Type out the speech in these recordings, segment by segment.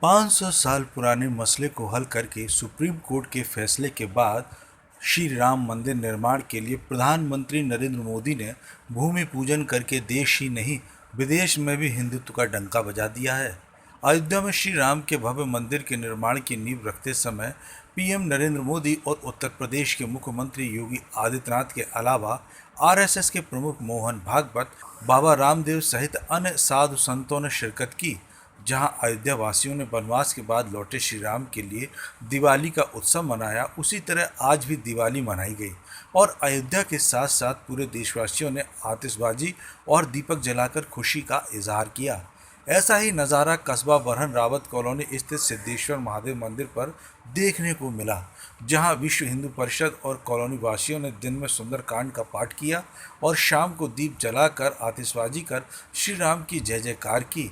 500 साल पुराने मसले को हल करके सुप्रीम कोर्ट के फैसले के बाद श्री राम मंदिर निर्माण के लिए प्रधानमंत्री नरेंद्र मोदी ने भूमि पूजन करके देश ही नहीं विदेश में भी हिंदुत्व का डंका बजा दिया है। अयोध्या में श्री राम के भव्य मंदिर के निर्माण की नींव रखते समय पीएम नरेंद्र मोदी और उत्तर प्रदेश के मुख्यमंत्री योगी आदित्यनाथ के अलावा आरएसएस के प्रमुख मोहन भागवत, बाबा रामदेव सहित अन्य साधु संतों ने शिरकत की। जहां अयोध्या वासियों ने वनवास के बाद लौटे श्री राम के लिए दिवाली का उत्सव मनाया, उसी तरह आज भी दिवाली मनाई गई और अयोध्या के साथ साथ पूरे देशवासियों ने आतिशबाजी और दीपक जलाकर खुशी का इजहार किया। ऐसा ही नज़ारा कस्बा बरहन रावत कॉलोनी स्थित सिद्धेश्वर महादेव मंदिर पर देखने को मिला, जहां विश्व हिंदू परिषद और कॉलोनी वासियों ने दिन में सुंदरकांड का पाठ किया और शाम को दीप जलाकर आतिशबाजी कर श्री राम की जय जयकार की।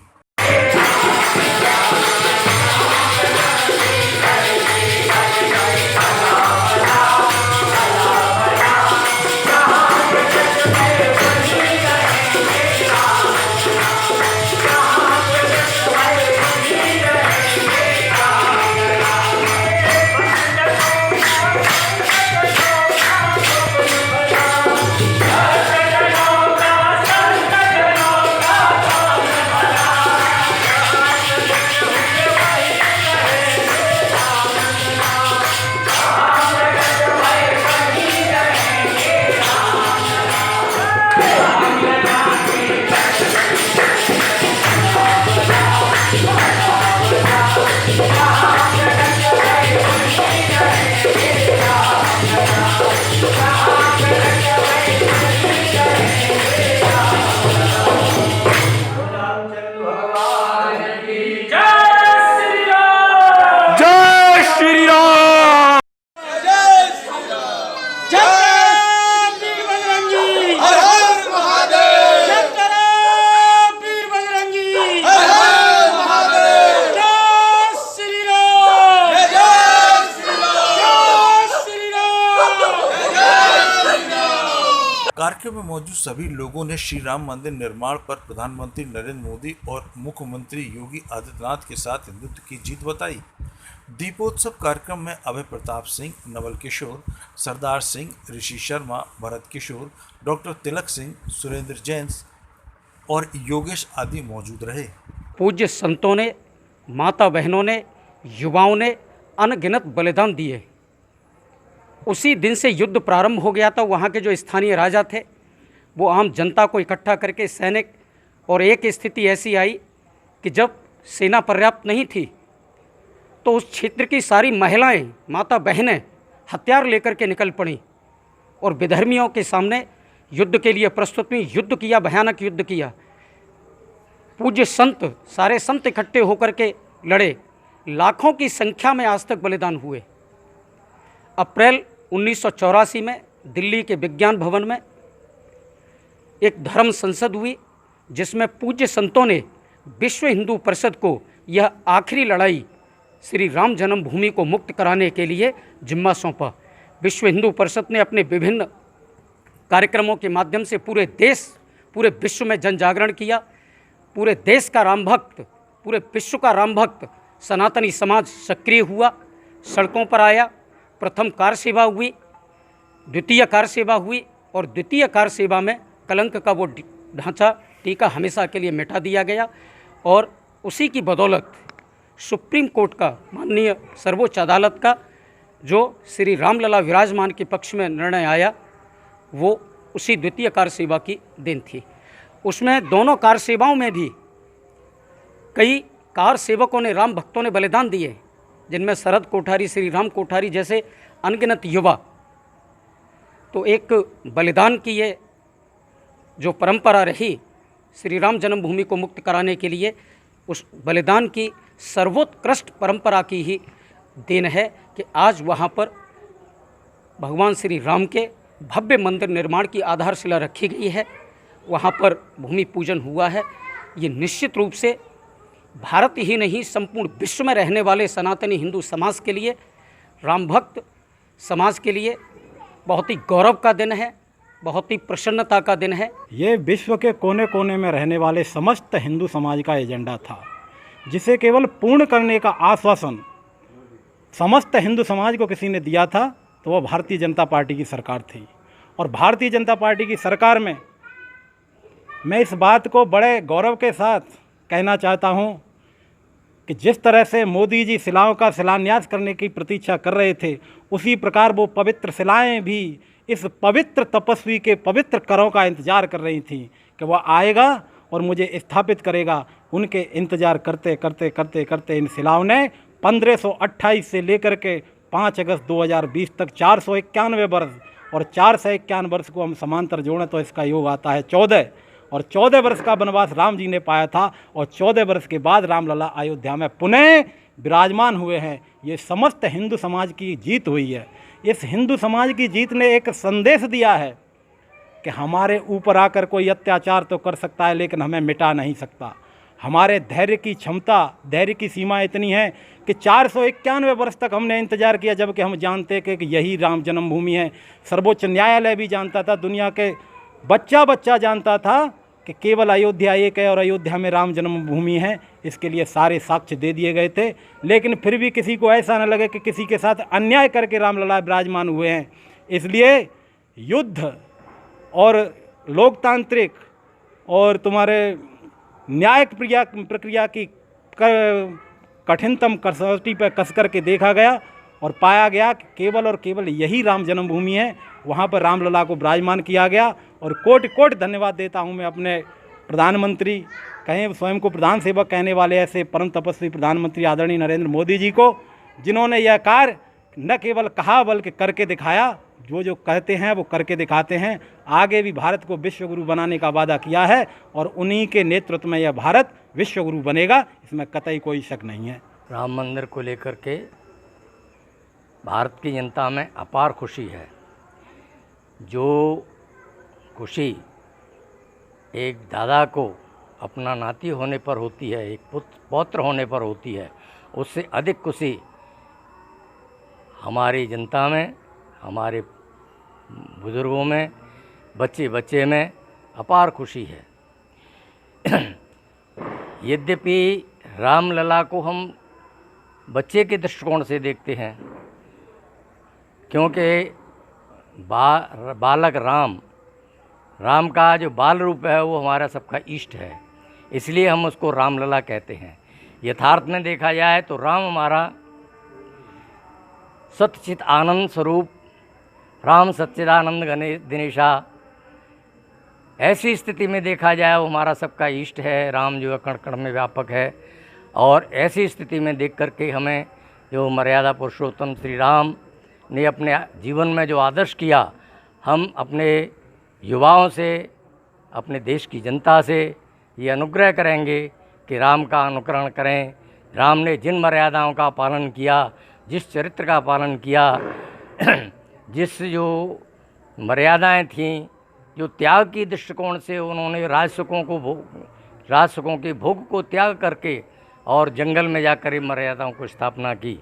कार्यक्रम में मौजूद सभी लोगों ने श्री राम मंदिर निर्माण पर प्रधानमंत्री नरेंद्र मोदी और मुख्यमंत्री योगी आदित्यनाथ के साथ हिंदुत्व की जीत बताई। दीपोत्सव कार्यक्रम में अभय प्रताप सिंह, नवल किशोर, सरदार सिंह, ऋषि शर्मा, भरत किशोर, डॉक्टर तिलक सिंह, सुरेंद्र जैन और योगेश आदि मौजूद रहे। पूज्य संतों ने, माता बहनों ने, युवाओं ने अनगिनत बलिदान दिए। उसी दिन से युद्ध प्रारंभ हो गया था। वहाँ के जो स्थानीय राजा थे वो आम जनता को इकट्ठा करके सैनिक, और एक स्थिति ऐसी आई कि जब सेना पर्याप्त नहीं थी तो उस क्षेत्र की सारी महिलाएं, माता बहनें हथियार लेकर के निकल पड़ी और विधर्मियों के सामने युद्ध के लिए प्रस्तुत हुई। युद्ध किया, भयानक युद्ध किया। पूज्य संत, सारे संत इकट्ठे होकर के लड़े। लाखों की संख्या में आज तक बलिदान हुए। अप्रैल 1984 में दिल्ली के विज्ञान भवन में एक धर्म संसद हुई, जिसमें पूज्य संतों ने विश्व हिंदू परिषद को यह आखिरी लड़ाई श्री राम जन्मभूमि को मुक्त कराने के लिए जिम्मा सौंपा। विश्व हिंदू परिषद ने अपने विभिन्न कार्यक्रमों के माध्यम से पूरे देश, पूरे विश्व में जन जागरण किया। पूरे देश का राम भक्त, पूरे विश्व का राम भक्त सनातनी समाज सक्रिय हुआ, सड़कों पर आया। प्रथम कार सेवा हुई, द्वितीय कार सेवा हुई और द्वितीय कार सेवा में कलंक का वो ढांचा, टीका हमेशा के लिए मिटा दिया गया। और उसी की बदौलत सुप्रीम कोर्ट का, माननीय सर्वोच्च अदालत का जो श्री रामलला विराजमान के पक्ष में निर्णय आया, वो उसी द्वितीय कार सेवा की देन थी। उसमें दोनों कार सेवाओं में भी कई कार सेवकों ने, राम भक्तों ने बलिदान दिए, जिनमें शरद कोठारी, श्री राम कोठारी जैसे अनगिनत युवा। तो एक बलिदान की ये जो परंपरा रही श्री राम जन्मभूमि को मुक्त कराने के लिए, उस बलिदान की सर्वोत्कृष्ट परंपरा की ही देन है कि आज वहाँ पर भगवान श्री राम के भव्य मंदिर निर्माण की आधारशिला रखी गई है। वहाँ पर भूमि पूजन हुआ है। ये निश्चित रूप से भारत ही नहीं, संपूर्ण विश्व में रहने वाले सनातनी हिंदू समाज के लिए, राम भक्त समाज के लिए बहुत ही गौरव का दिन है, बहुत ही प्रसन्नता का दिन है। ये विश्व के कोने कोने में रहने वाले समस्त हिंदू समाज का एजेंडा था। जिसे केवल पूर्ण करने का आश्वासन समस्त हिंदू समाज को किसी ने दिया था तो वह भारतीय जनता पार्टी की सरकार थी। और भारतीय जनता पार्टी की सरकार में मैं इस बात को बड़े गौरव के साथ कहना चाहता हूं कि जिस तरह से मोदी जी शिलाओं का शिलान्यास करने की प्रतीक्षा कर रहे थे, उसी प्रकार वो पवित्र शिलाएं भी इस पवित्र तपस्वी के पवित्र करों का इंतज़ार कर रही थीं कि वह आएगा और मुझे स्थापित करेगा। उनके इंतज़ार करते करते करते करते इन शिलाओं ने 1528 से लेकर के 5 अगस्त 2020 तक 491 वर्ष, और 451 वर्ष को हम समांतर जोड़ें तो इसका योग आता है 14, और 14 वर्ष का वनवास राम जी ने पाया था, और 14 वर्ष के बाद रामलला अयोध्या में पुनः विराजमान हुए हैं। ये समस्त हिंदू समाज की जीत हुई है। इस हिंदू समाज की जीत ने एक संदेश दिया है कि हमारे ऊपर आकर कोई अत्याचार तो कर सकता है लेकिन हमें मिटा नहीं सकता। हमारे धैर्य की क्षमता, धैर्य की सीमा इतनी है कि 491 वर्ष तक हमने इंतज़ार किया, जबकि हम जानते कि यही राम जन्मभूमि है। सर्वोच्च न्यायालय भी जानता था, दुनिया के बच्चा जानता था कि केवल अयोध्या एक है और अयोध्या में राम जन्मभूमि है। इसके लिए सारे साक्ष्य दे दिए गए थे, लेकिन फिर भी किसी को ऐसा न लगे कि किसी के साथ अन्याय करके रामलला विराजमान हुए हैं। इसलिए युद्ध और लोकतांत्रिक और तुम्हारे न्यायिक प्रक्रिया की कठिनतम कसौटी पर कस करके देखा गया और पाया गया कि केवल और केवल यही राम जन्मभूमि है। वहाँ पर रामलला को विराजमान किया गया। और कोटि कोटि धन्यवाद देता हूँ मैं अपने प्रधानमंत्री, कहें स्वयं को प्रधान सेवक कहने वाले ऐसे परम तपस्वी प्रधानमंत्री आदरणीय नरेंद्र मोदी जी को, जिन्होंने यह कार्य न केवल कहा बल्कि करके दिखाया। जो कहते हैं वो करके दिखाते हैं। आगे भी भारत को विश्व गुरु बनाने का वादा किया है और उन्हीं के नेतृत्व में यह भारत विश्व गुरु बनेगा, इसमें कतई कोई शक नहीं है। राम मंदिर को लेकर के भारत की जनता में अपार खुशी है। जो खुशी एक दादा को अपना नाती होने पर होती है, एक पौत्र होने पर होती है, उससे अधिक खुशी हमारी जनता में, हमारे बुज़ुर्गों में, बच्चे में अपार खुशी है। यद्यपि रामलला को हम बच्चे के दृष्टिकोण से देखते हैं, क्योंकि बालक राम का जो बाल रूप है वो हमारा सबका इष्ट है, इसलिए हम उसको रामलला कहते हैं। यथार्थ में देखा जाए तो राम हमारा सच्चित आनंद स्वरूप, राम सच्चिदानंद दिनेशा, ऐसी स्थिति में देखा जाए वो हमारा सबका इष्ट है। राम जो है कण कण में व्यापक है, और ऐसी स्थिति में देख करके हमें जो मर्यादा पुरुषोत्तम श्री राम ने अपने जीवन में जो आदर्श किया, हम अपने युवाओं से, अपने देश की जनता से ये अनुग्रह करेंगे कि राम का अनुकरण करें। राम ने जिन मर्यादाओं का पालन किया, जिस चरित्र का पालन किया, जिस जो मर्यादाएं थीं, जो त्याग की दृष्टिकोण से उन्होंने राजसुखों के भोग को त्याग करके और जंगल में जाकर मर्यादाओं को स्थापना की,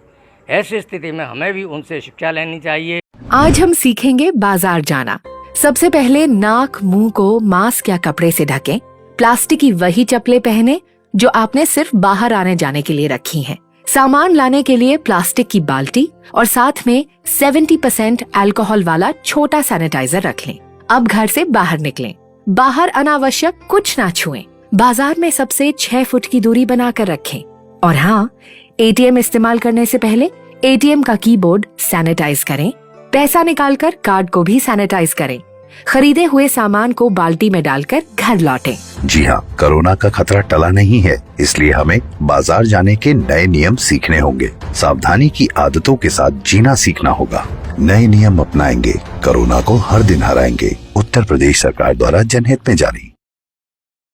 ऐसी स्थिति में हमें भी उनसे शिक्षा लेनी चाहिए। आज हम सीखेंगे बाजार जाना। सबसे पहले नाक मुंह को मास्क या कपड़े से ढकें। प्लास्टिक की वही चप्पलें पहने जो आपने सिर्फ बाहर आने जाने के लिए रखी हैं। सामान लाने के लिए प्लास्टिक की बाल्टी और साथ में 70% अल्कोहल वाला छोटा सैनिटाइजर रख लें। अब घर से बाहर निकलें। बाहर अनावश्यक कुछ ना छुएं। बाजार में सबसे 6 फुट की दूरी बनाकर रखें। और हाँ, एटीएम इस्तेमाल करने से पहले एटीएम का कीबोर्ड सैनिटाइज करें। पैसा निकालकर कार्ड को भी सैनिटाइज करें। खरीदे हुए सामान को बाल्टी में डालकर घर लौटें। जी हाँ, कोरोना का खतरा टला नहीं है, इसलिए हमें बाजार जाने के नए नियम सीखने होंगे। सावधानी की आदतों के साथ जीना सीखना होगा। नए नियम अपनाएंगे, कोरोना को हर दिन हराएंगे। उत्तर प्रदेश सरकार द्वारा जनहित में जारी।